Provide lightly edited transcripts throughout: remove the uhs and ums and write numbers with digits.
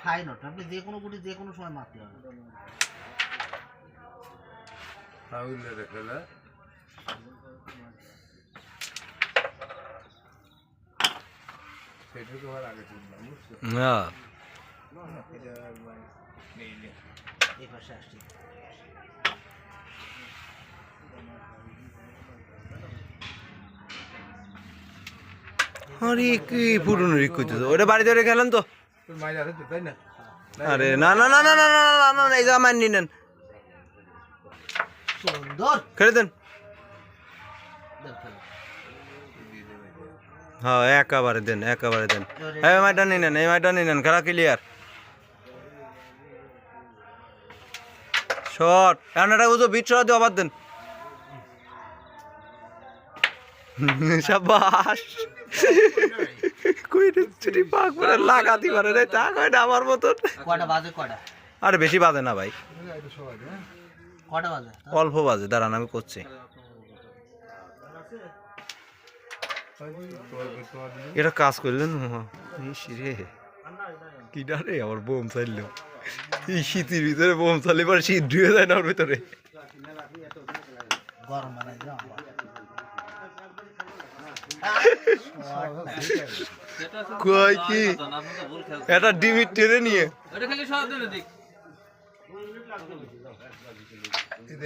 থাই not আপনি যে কোনো গুটি যে কোনো সময় মারতে হবে। তাহলে রেখে না সেটা তো আর আগে শুনলাম বুঝছো না এই পাশে আসছি আরে কি পুরনো রিক কইতেছ ওটা বাড়িতে রেখে খেলেন তো তোর মায়ের আছে তো তাই না আরে না না না না না না না না এই জায়গা মানি নেন সুন্দর খেলে দেন দেন ফেলো। হ্যাঁ একেবারে দেন এই মাইটা নিয়ে নেন এই মাইটা নিয়ে নেন খেলা ক্লিয়ার শট রান্নাটা বুঝো বিট শট দিয়ে আবার দেন শাবাশ কই রে পাক করে লাগাতি পারে রে তা কয়টা আমার মতন কয়টা বাজে কয়টা আরে বেশি বাজে না ভাই কয়টা বাজে অল্প বাজে দাঁড়ান আমি করছি এটা কাজ করলেন রে কি ডারে আবার বোম চাইলো এই শীতের ভিতরে বোম চালে পরে শীত ঢুকে যায় না ওর ভিতরে গরম বানাই দাও কই কি এটা ডিমিট টেনে নিয়ে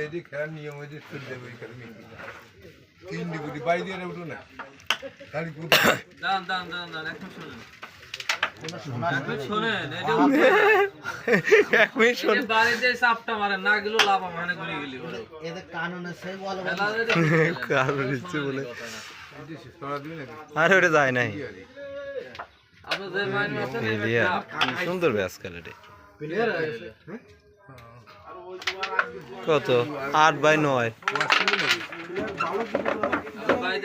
এদের খেলার নিয়ম হয়েছে চলে যাবে এই কারণে তিনটি গুটি বাড়ি দিয়ে উঠো না খালি এক মিনিট শোন এদের কানুনে সেই বলো কারণ ইচ্ছে বলে সরা দিবি নাকি আরে ওটা যায় নাই এলিয়া কি সুন্দর ব্যাস খেলে রে কত 8/9